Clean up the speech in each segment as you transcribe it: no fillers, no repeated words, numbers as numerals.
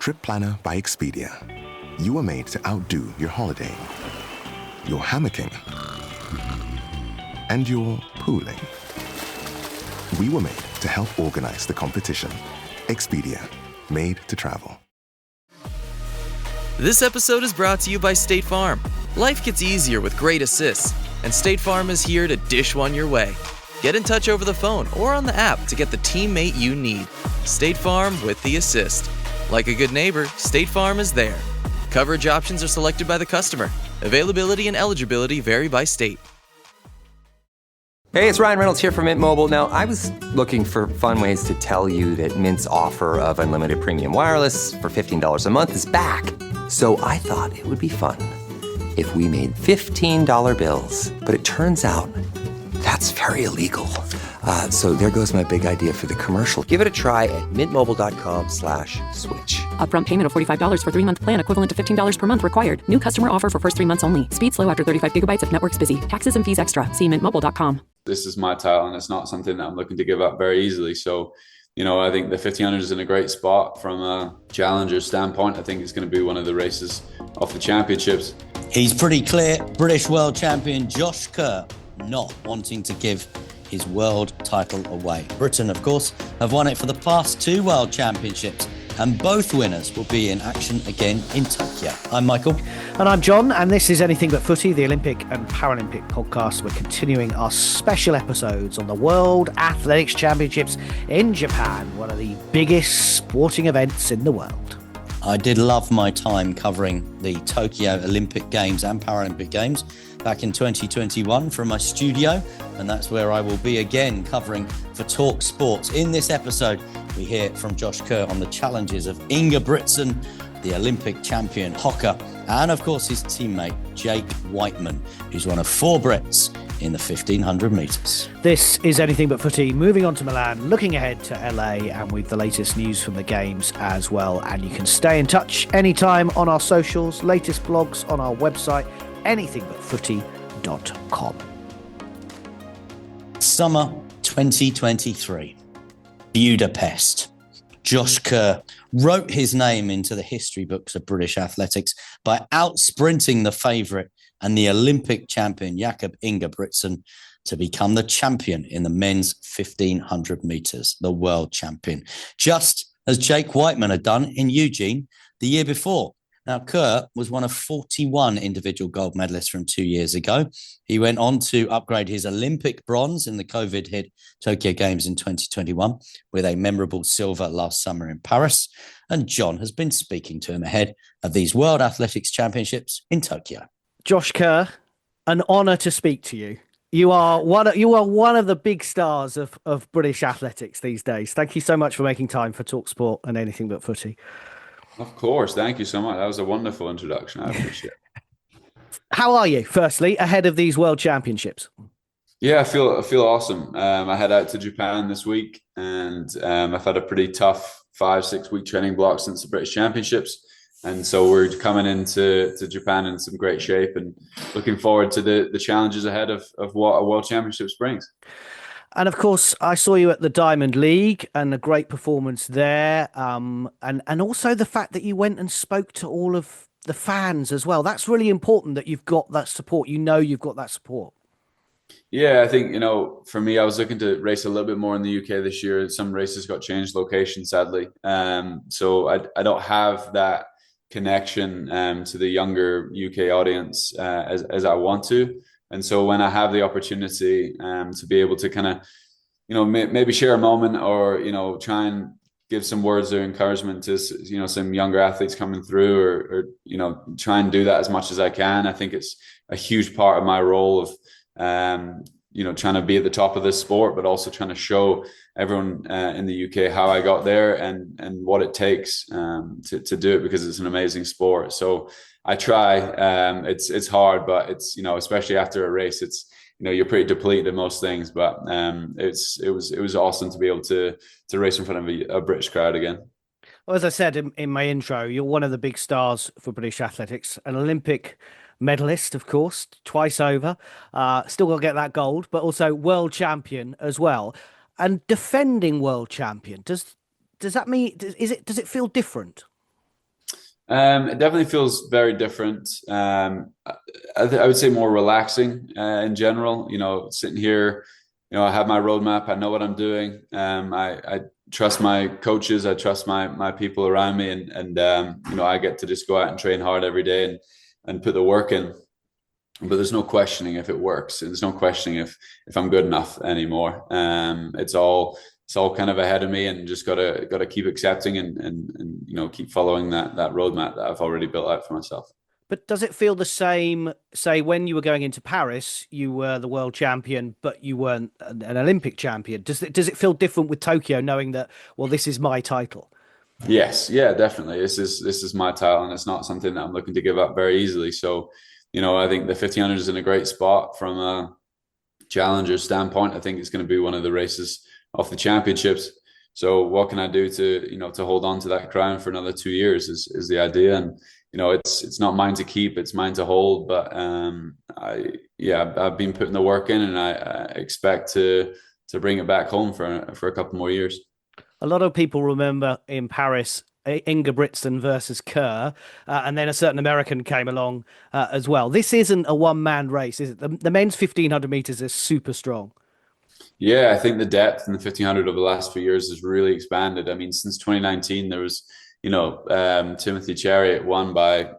Trip Planner by Expedia. You were made to outdo your holiday, your hammocking, and your pooling. We were made to help organize the competition. Expedia, made to travel. This episode is brought to you by State Farm. Life gets easier with great assists, and State Farm is here to dish one your way. Get in touch over the phone or on the app to get the teammate you need. State Farm with the assist. Like a good neighbor, State Farm is there. Coverage options are selected by the customer. Availability and eligibility vary by state. Hey, it's Ryan Reynolds here from Mint Mobile. Now, I was looking for fun ways to tell you that Mint's offer of unlimited premium wireless for $15 a month is back. So I thought it would be fun if we made $15 bills. But it turns out that's very illegal. So there goes my big idea for the commercial. Give it a try at mintmobile.com/switch. Upfront payment of $45 for 3-month plan equivalent to $15 per month required. New customer offer for first 3 months only. Speed slow after 35 gigabytes if network's busy. Taxes and fees extra. See mintmobile.com. This is my title, and it's not something that I'm looking to give up very easily. So, I think the 1500 is in a great spot from a challenger standpoint. I think it's going to be one of the races off the championships. He's pretty clear. British world champion Josh Kerr not wanting to give his world title away. Britain, of course, have won it for the past 2 world championships, and both winners will be in action again in Tokyo. I'm Michael. And I'm John, and this is Anything But Footy, the Olympic and Paralympic podcast. We're continuing our special episodes on the World Athletics Championships in Japan, one of the biggest sporting events in the world. I did love my time covering the Tokyo Olympic Games and Paralympic Games back in 2021 from my studio, and that's where I will be again covering for Talk Sports. In this episode, we hear from Josh Kerr on the challenges of Inga Britson, the Olympic champion hoccer, and of course his teammate Jake Whiteman, who's one of 4 Brits in the 1500 metres. This is Anything But Footy, moving on to Milan, looking ahead to LA, and with the latest news from the games as well. And you can stay in touch anytime on our socials, latest blogs on our website, anythingbutfooty.com. Summer 2023, Budapest. Josh Kerr wrote his name into the history books of British athletics by out-sprinting the favourite and the Olympic champion Jakob Ingebrigtsen to become the champion in the men's 1500 metres, the world champion, just as Jake Whiteman had done in Eugene the year before. Now, Kerr was one of 41 individual gold medalists from 2 years ago. He went on to upgrade his Olympic bronze in the COVID-hit Tokyo Games in 2021 with a memorable silver last summer in Paris. And John has been speaking to him ahead of these World Athletics Championships in Tokyo. Josh Kerr, an honour to speak to you. You are one of the big stars of British athletics these days. Thank you so much for making time for Talk Sport and Anything But Footy. Of course. Thank you so much. That was a wonderful introduction. I appreciate it. How are you, firstly, ahead of these World Championships? Yeah, I feel awesome. I head out to Japan this week, and I've had a pretty tough 5-6 week training block since the British Championships. And so we're coming into Japan in some great shape and looking forward to the challenges ahead of what a World Championships brings. And of course, I saw you at the Diamond League and a great performance there. And also the fact that you went and spoke to all of the fans as well. That's really important that you've got that support. You've got that support. Yeah, I think, for me, I was looking to race a little bit more in the UK this year. Some races got changed location, sadly. So I don't have that connection to the younger UK audience as I want to. And so when I have the opportunity to be able to kind of, maybe share a moment or, try and give some words of encouragement to, some younger athletes coming through or try and do that as much as I can. I think it's a huge part of my role of, trying to be at the top of this sport, but also trying to show everyone in the UK how I got there and what it takes to do it, because it's an amazing sport. So I try. It's hard, but it's especially after a race, it's you're pretty depleted in most things. But it was awesome to be able to race in front of a British crowd again. Well, as I said in my intro, you're one of the big stars for British athletics, an Olympic medalist, of course, twice over. Still got to get that gold, but also world champion as well, and defending world champion. Does that mean does it feel different? It definitely feels very different. I would say more relaxing in general. Sitting here, I have my roadmap. I know what I'm doing. I trust my coaches. I trust my people around me, and I get to just go out and train hard every day and put the work in. But there's no questioning if it works. There's no questioning if I'm good enough anymore. It's all kind of ahead of me, and just gotta keep accepting and keep following that roadmap that I've already built out for myself. But does it feel the same, say, when you were going into Paris, you were the world champion, but you weren't an Olympic champion? Does it feel different with Tokyo, knowing that, well, this is my title? Yes, yeah, definitely. This is my title, and it's not something that I'm looking to give up very easily. So, I think the 1500 is in a great spot from a challenger standpoint. I think it's going to be one of the races of the championships. So, what can I do to hold on to that crown for another 2 years is the idea. And it's not mine to keep, it's mine to hold. But I've been putting the work in, and I expect to bring it back home for a couple more years. A lot of people remember in Paris Ingebrigtsen versus Kerr, and then a certain American came along as well. This isn't a one-man race, is it? The men's 1500 meters is super strong. Yeah, I think the depth in the 1500 over the last few years has really expanded. I mean, since 2019, there was, Timothy Chariot won by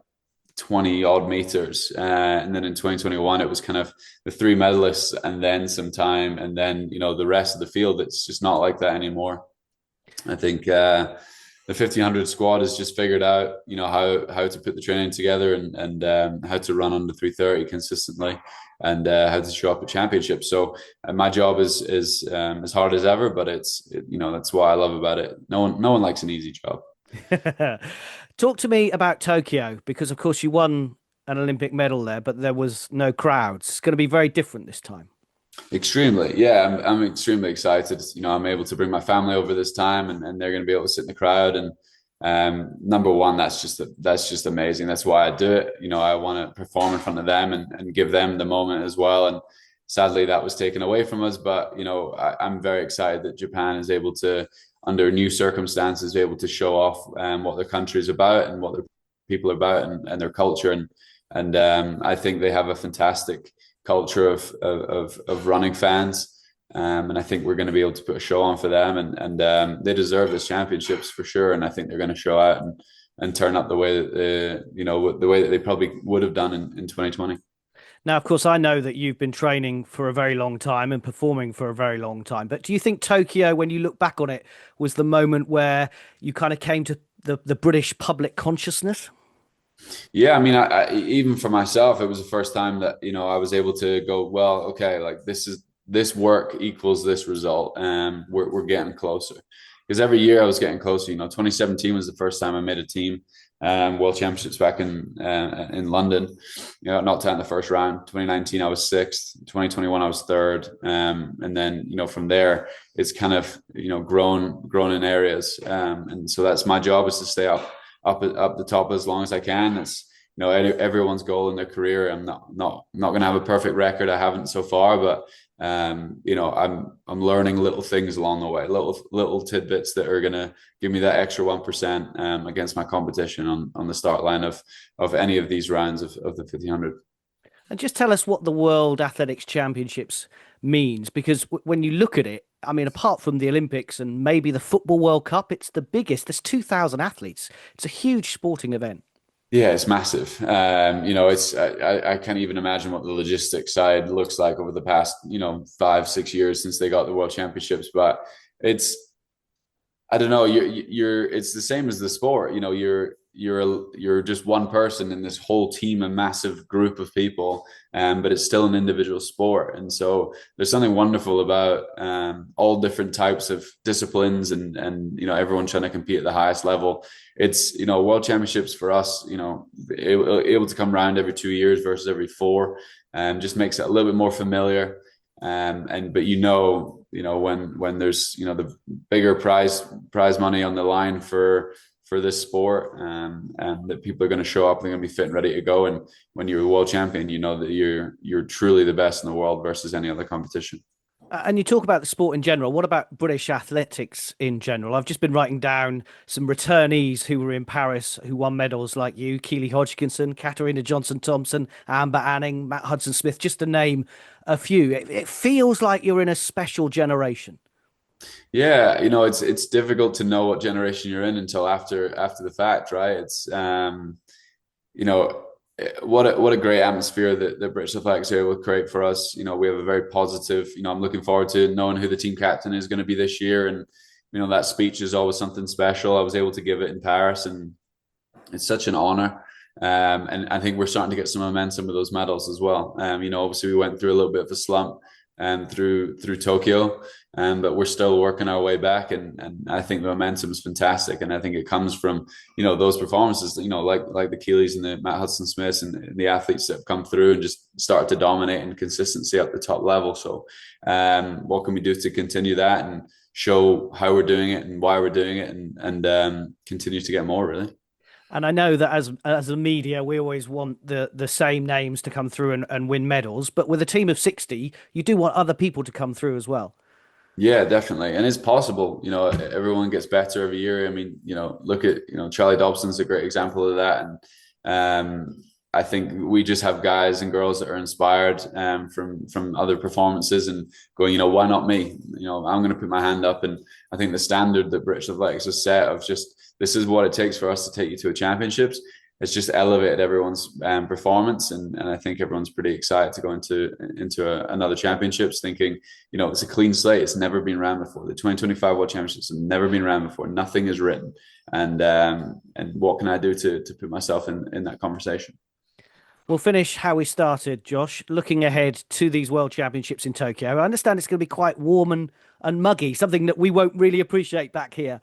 20 odd meters. And then in 2021, it was kind of the three medalists and then some time. And then, the rest of the field, it's just not like that anymore. I think the 1500 squad has just figured out, how to put the training together and how to run under 330 consistently, and how to show up at championships. So my job is as hard as ever, but that's what I love about it. No one likes an easy job. Talk to me about Tokyo, because of course you won an Olympic medal there, but there was no crowds. It's going to be very different this time. Extremely, yeah. I'm extremely excited. I'm able to bring my family over this time, and they're going to be able to sit in the crowd. And number one, that's just amazing. That's why I do it. I want to perform in front of them and give them the moment as well. And sadly, that was taken away from us. But I'm very excited that Japan is able to, under new circumstances, be able to show off what their country is about and what their people are about and their culture. And I think they have a fantastic culture of running fans, and I think we're going to be able to put a show on for them, and they deserve this championships for sure. And I think they're going to show out and turn up the way that the way that they probably would have done in 2020. Now, of course, I know that you've been training for a very long time and performing for a very long time, but do you think Tokyo, when you look back on it, was the moment where you kind of came to the British public consciousness? Yeah, I mean, I even for myself, it was the first time that I was able to go, well, okay, like this work equals this result, and we're getting closer. Because every year I was getting closer. 2017 was the first time I made a team, World Championships back in London. Knocked out in the first round. 2019 I was sixth. 2021 I was third, and then from there it's kind of grown in areas, and so that's my job, is to stay up the top as long as I can. It's everyone's goal in their career. I'm not going to have a perfect record. I haven't so far, but I'm learning little things along the way, little tidbits that are going to give me that extra 1% against my competition on the start line of any of these rounds of the 1500. And just tell us what the World Athletics Championships means, because when you look at it, I mean, apart from the Olympics and maybe the Football World Cup, it's the biggest. There's 2,000 athletes. It's a huge sporting event. Yeah, it's massive. I can't even imagine what the logistics side looks like over the past 5-6 years since they got the World Championships. But I don't know. It's the same as the sport. You're just one person in this whole team, a massive group of people, but it's still an individual sport. And so there's something wonderful about all different types of disciplines and everyone trying to compete at the highest level. It's World Championships for us, able to come around every 2 years versus every 4, just makes it a little bit more familiar. But when there's the bigger prize money on the line for this sport, and that people are going to show up, they're going to be fit and ready to go. And when you're a world champion, that you're truly the best in the world versus any other competition. And you talk about the sport in general. What about British athletics in general? I've just been writing down some returnees who were in Paris who won medals like you, Keely Hodgkinson, Katarina Johnson-Thompson, Amber Anning, Matt Hudson-Smith, just to name a few. It feels like you're in a special generation. Yeah, it's difficult to know what generation you're in until after the fact, right? It's you know, what a great atmosphere that the British Athletics are able to create for us. We have a very positive. I'm looking forward to knowing who the team captain is going to be this year, and that speech is always something special. I was able to give it in Paris, and it's such an honor. And I think we're starting to get some momentum with those medals as well. Obviously we went through a little bit of a slump through Tokyo, but we're still working our way back, and I think the momentum is fantastic, and I think it comes from those performances, like the Keelys and the Matt Hudson Smiths and the athletes that have come through and just started to dominate and consistency at the top level. So, what can we do to continue that and show how we're doing it and why we're doing it, and continue to get more, really. And I know that as a media, we always want the same names to come through and win medals. But with a team of 60, you do want other people to come through as well. Yeah, definitely. And it's possible, everyone gets better every year. I mean, look at, Charlie Dobson's a great example of that. And I think we just have guys and girls that are inspired from other performances and going, why not me? I'm going to put my hand up. And I think the standard that British Athletics has set of just, this is what it takes for us to take you to a championships. It's just elevated everyone's performance, and I think everyone's pretty excited to go into another championships, thinking, it's a clean slate. It's never been ran before. The 2025 World Championships have never been ran before. Nothing is written, and what can I do to put myself in that conversation? We'll finish how we started, Josh, looking ahead to these World Championships in Tokyo. I understand it's going to be quite warm and muggy, something that we won't really appreciate back here.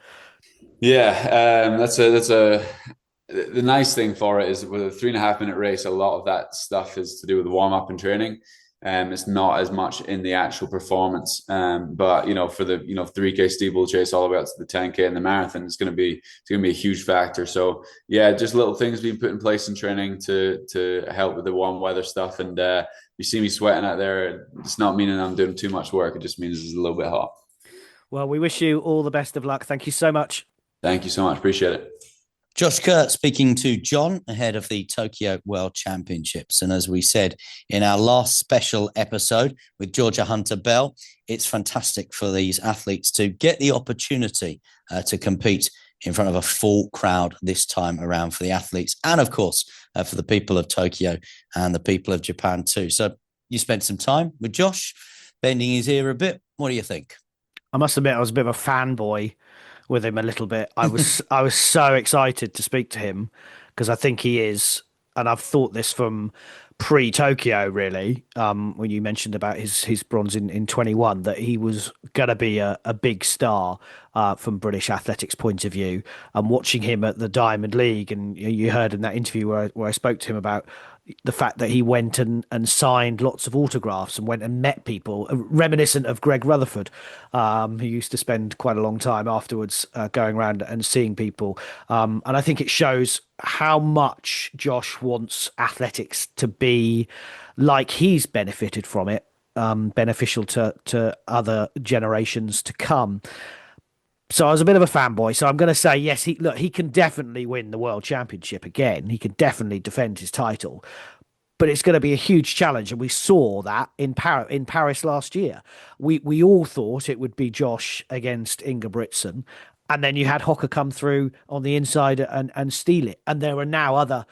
Yeah, that's the nice thing for it is with a 3.5 minute race, a lot of that stuff is to do with the warm up and training. It's not as much in the actual performance. But for the 3K steeplechase all the way up to the 10K and the marathon, it's going to be a huge factor. So yeah, just little things being put in place in training to help with the warm weather stuff. And you see me sweating out there, it's not meaning I'm doing too much work. It just means it's a little bit hot. Well, we wish you all the best of luck. Thank you so much. Thank you so much. Appreciate it. Josh Kerr speaking to John ahead of the Tokyo World Championships. And as we said in our last special episode with Georgia Hunter-Bell, it's fantastic for these athletes to get the opportunity to compete in front of a full crowd this time around for the athletes and, of course, for the people of Tokyo and the people of Japan too. So you spent some time with Josh, bending his ear a bit. What do you think? I must admit, I was a bit of a fanboy with him a little bit. I was so excited to speak to him because I think he is, and I've thought this from pre-Tokyo really, when you mentioned about his bronze in 21, that he was going to be a big star from British athletics point of view. And watching him at the Diamond League, and you heard in that interview where I spoke to him about the fact that he went and signed lots of autographs and went and met people, reminiscent of Greg Rutherford, who used to spend quite a long time afterwards going around and seeing people. And I think it shows how much Josh wants athletics to be like he's benefited from it, beneficial to other generations to come. So I was a bit of a fanboy. So I'm going to say, yes, he can definitely win the World Championship again. He can definitely defend his title, but it's going to be a huge challenge. And we saw that in Paris last year. We all thought it would be Josh against Ingebrigtsen. And then you had Hocker come through on the inside and steal it. And there are now other,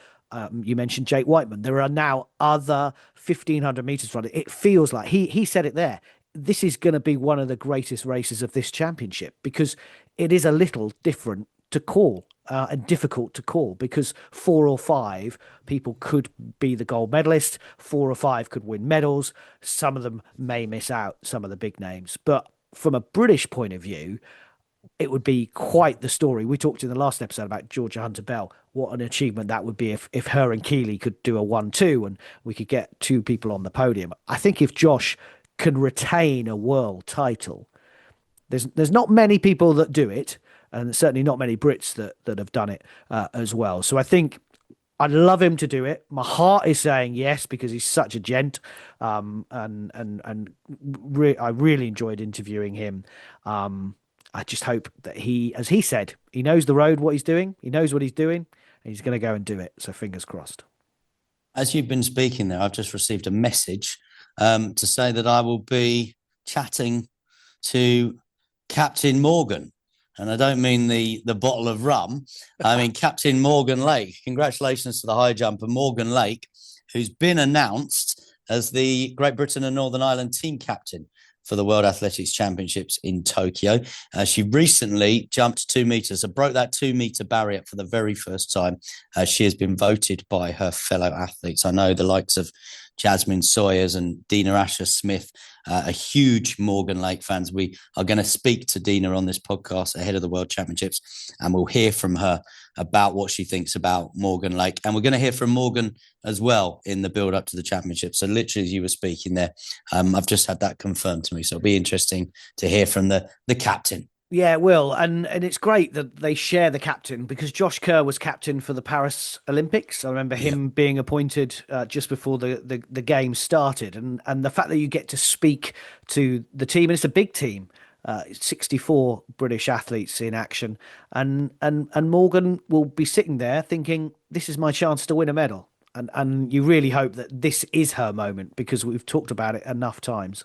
you mentioned Jake Whiteman. There are now other 1,500 meters runners. It feels like he said it there. This is going to be one of the greatest races of this championship because it is a little different to call and difficult to call because 4 or 5 people could be the gold medalist. 4 or 5 could win medals. Some of them may miss out, some of the big names. But from a British point of view, it would be quite the story. We talked in the last episode about Georgia Hunter-Bell. What an achievement that would be if her and Keely could do a 1-2 and we could get 2 people on the podium. I think if Josh can retain a world title, there's not many people that do it, and certainly not many Brits that have done it as well. So I think I'd love him to do it. My heart is saying yes because he's such a gent, I really enjoyed interviewing him. I just hope that he, as he said, he knows the road, what he's doing. He knows what he's doing, and he's going to go and do it. So fingers crossed. As you've been speaking there, I've just received a message to say that I will be chatting to Captain Morgan. And I don't mean the bottle of rum. I mean Captain Morgan Lake. Congratulations to the high jumper, Morgan Lake, who's been announced as the Great Britain and Northern Ireland team captain for the World Athletics Championships in Tokyo. She recently jumped 2 meters, so broke that 2 meter barrier for the very first time. She has been voted by her fellow athletes. I know the likes of Jasmine Sawyers and Dina Asher-Smith are huge Morgan Lake fans. We are going to speak to Dina on this podcast ahead of the World Championships, and we'll hear from her about what she thinks about Morgan Lake. And we're going to hear from Morgan as well in the build up to the championship. So literally, as you were speaking there, I've just had that confirmed to me. So it'll be interesting to hear from the captain. Yeah, it will. And it's great that they share the captain because Josh Kerr was captain for the Paris Olympics. I remember him being appointed just before the games started. And the fact that you get to speak to the team, and it's a big team, 64 British athletes in action. And Morgan will be sitting there thinking, this is my chance to win a medal. And you really hope that this is her moment because we've talked about it enough times.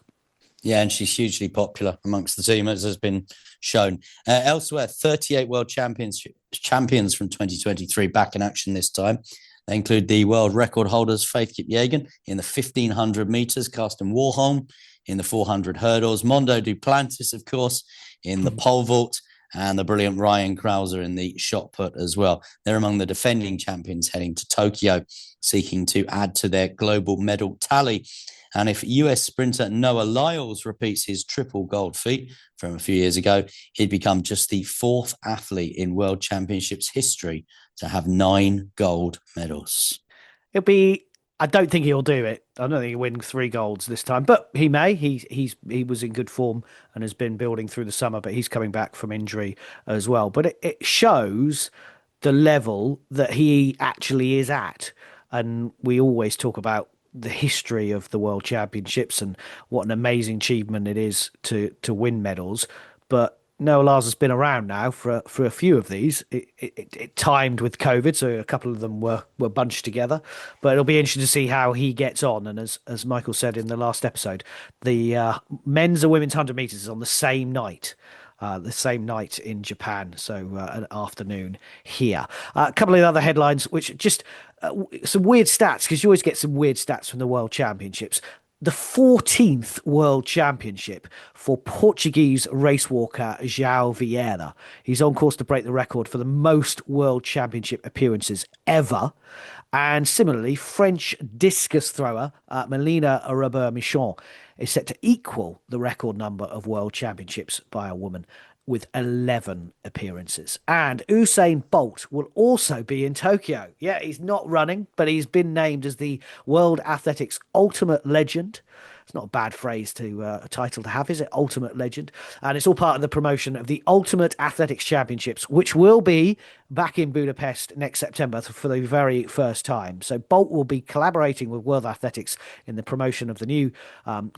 Yeah, and she's hugely popular amongst the team, as has been shown. Elsewhere, 38 world champions from 2023 back in action this time. They include the world record holders Faith Kipyegon in the 1500 meters, Karsten Warholm in the 400 hurdles, Mondo Duplantis, of course, in the pole vault, and the brilliant Ryan Krauser in the shot put as well. They're among the defending champions heading to Tokyo, seeking to add to their global medal tally. And if US sprinter Noah Lyles repeats his triple gold feat from a few years ago, he'd become just the fourth athlete in World Championships history to have 9 gold medals. I don't think he'll do it. I don't think he'll win 3 golds this time, but he may. He was in good form and has been building through the summer, but he's coming back from injury as well. But it shows the level that he actually is at. And we always talk about the history of the World Championships and what an amazing achievement it is to win medals. But Noah Lyles has been around now for a few of these. It timed with COVID, so a couple of them were bunched together. But it'll be interesting to see how he gets on. And as Michael said in the last episode, the men's and women's 100 meters is on the same night. In Japan, so an afternoon here. A couple of other headlines, which just some weird stats, because you always get some weird stats from the World Championships. The 14th World Championship for Portuguese race walker João Vieira. He's on course to break the record for the most World Championship appearances ever. And similarly, French discus thrower Melina Robert-Michon is set to equal the record number of World Championships by a woman with 11 appearances. And Usain Bolt will also be in Tokyo. Yeah, he's not running, but he's been named as the World Athletics Ultimate Legend. It's not a bad phrase a title to have, is it? Ultimate Legend. And it's all part of the promotion of the Ultimate Athletics Championships, which will be back in Budapest next September for the very first time. So Bolt will be collaborating with World Athletics in the promotion of the new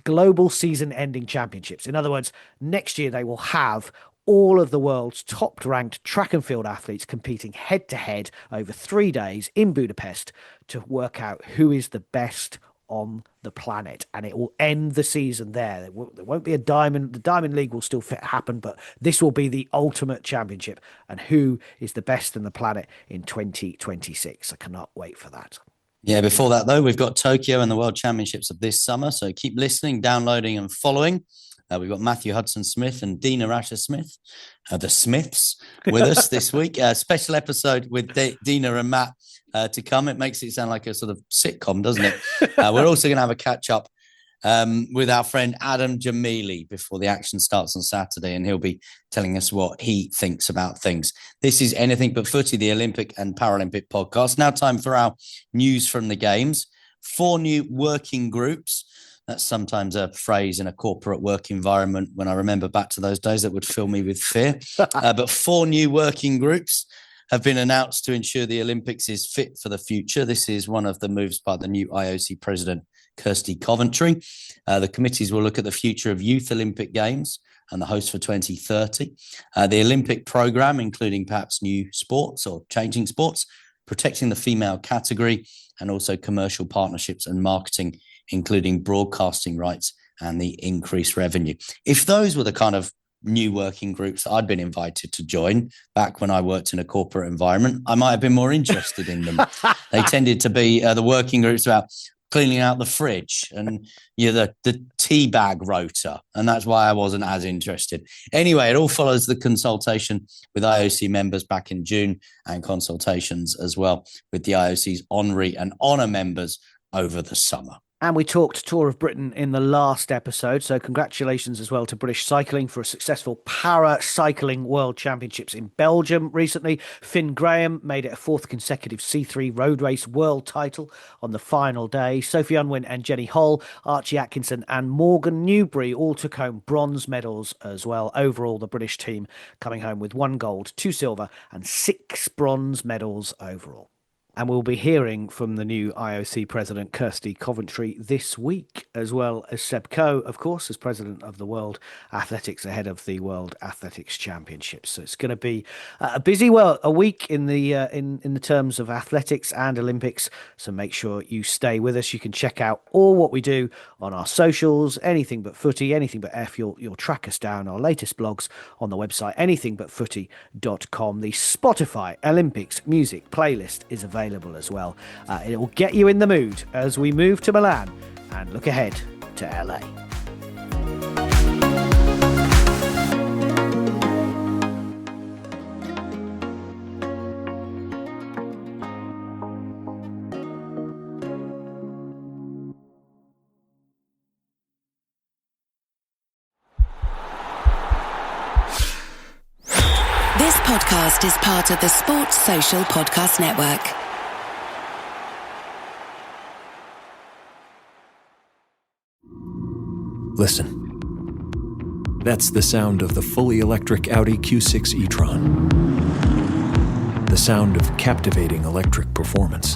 global season-ending championships. In other words, next year they will have all of the world's top-ranked track and field athletes competing head-to-head over 3 days in Budapest to work out who is the best on the planet, and it will end the season there. There won't be a diamond. The Diamond League will still happen, but this will be the ultimate championship, and who is the best on the planet in 2026. I cannot wait for that. Yeah, before that, though, we've got Tokyo and the World Championships of this summer, so keep listening, downloading, and following. We've got Matthew Hudson-Smith and Dina Asher-Smith, the Smiths, with us this week. A special episode with Dina and Matt to come. It makes it sound like a sort of sitcom, doesn't it? We're also going to have a catch-up with our friend Adam Jamili before the action starts on Saturday, and he'll be telling us what he thinks about things. This is Anything But Footy, the Olympic and Paralympic podcast. Now time for our news from the Games. 4 new working groups. That's sometimes a phrase in a corporate work environment. When I remember back to those days, that would fill me with fear. But 4 new working groups have been announced to ensure the Olympics is fit for the future. This is one of the moves by the new IOC president, Kirsty Coventry. The committees will look at the future of youth Olympic Games and the host for 2030. The Olympic programme, including perhaps new sports or changing sports, protecting the female category, and also commercial partnerships and marketing, including broadcasting rights and the increased revenue. If those were the kind of new working groups that I'd been invited to join back when I worked in a corporate environment, I might have been more interested in them. They tended to be the working groups about cleaning out the fridge and the tea bag rota, and that's why I wasn't as interested. Anyway, it all follows the consultation with IOC members back in June and consultations as well with the IOC's honorary and honour members over the summer. And we talked Tour of Britain in the last episode, so congratulations as well to British Cycling for a successful Para-Cycling World Championships in Belgium recently. Finn Graham made it a fourth consecutive C3 road race world title on the final day. Sophie Unwin and Jenny Hull, Archie Atkinson and Morgan Newbury all took home bronze medals as well. Overall, the British team coming home with 1 gold, 2 silver and 6 bronze medals overall. And we'll be hearing from the new IOC president, Kirsty Coventry, this week, as well as Seb Coe, of course, as president of the World Athletics ahead of the World Athletics Championships. So it's going to be a busy a week in the terms of athletics and Olympics. So make sure you stay with us. You can check out all what we do on our socials, Anything But Footy, Anything But F. You'll track us down, our latest blogs on the website, anythingbutfooty.com. The Spotify Olympics music playlist is available as well. It will get you in the mood as we move to Milan and look ahead to LA. This podcast is part of the Sports Social Podcast Network. Listen. That's the sound of the fully electric Audi Q6 e-tron. The sound of captivating electric performance,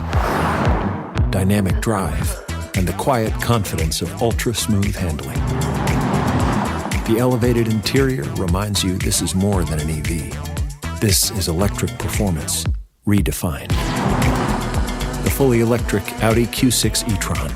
dynamic drive, and the quiet confidence of ultra-smooth handling. The elevated interior reminds you this is more than an EV. This is electric performance redefined. The fully electric Audi Q6 e-tron.